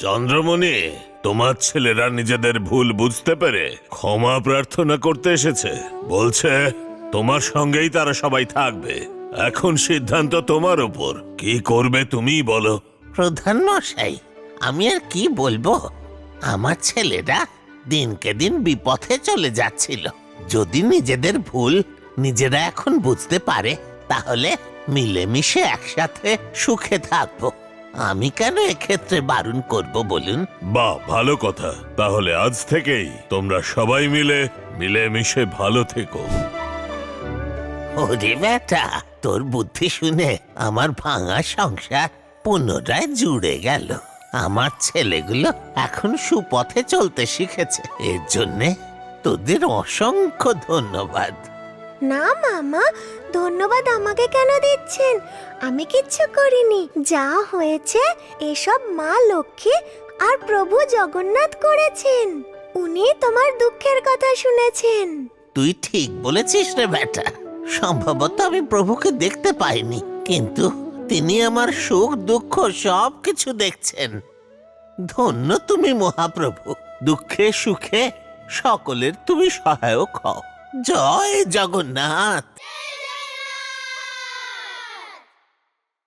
চন্দ্রমণি, তোমার ছেলেরা নিজেদের ভুল বুঝতে পেরে ক্ষমা প্রার্থনা করতে এসেছে। বলছে তোমার সঙ্গেই তারা সবাই থাকবে। এখন সিদ্ধান্ত তোমার উপর, কি করবে তুমিই বলো। প্রধান মশাই, আমি আর কি বলবো? আমার ছেলেরা দিনকে দিন বিপথে চলে যাচ্ছিল। যদি নিজেদের ভুল নিজেরা এখন বুঝতে পারে, তাহলে মিলেমিশে একসাথে সুখে থাকবো। আমি কেন এক্ষেত্রে বারণ করব বলুন? বাহ, ভালো কথা। তাহলে আজ থেকেই তোমরা সবাই মিলেমিশে ভালো থেকো। ওরে বেটা, তোর বুদ্ধি শুনে আমার ভাঙা সংসার পুনরায় জুড়ে গেল। আমার ছেলেগুলো এখন সুপথে চলতে শিখেছে। এর জন্যে তোদের অসংখ্য ধন্যবাদ। না মামা, ধন্যবাদ আমাকে কেন দিচ্ছেন? আমি কিচ্ছু করিনি। যা হয়েছে এসব মা লক্ষ্মী আর প্রভু জগন্নাথ করেছেন। উনি তোমার দুঃখের কথা শুনেছেন। তুই ঠিক বলেছিস রে বেটা। সম্ভবত আমি প্রভুকে দেখতে পাইনি, কিন্তু তিনি আমার সুখ দুঃখ সব কিছু দেখছেন। ধন্য তুমি মহাপ্রভু। দুঃখে সুখে সকলের তুমি সহায়ক হও। জয় জগন্নাথ।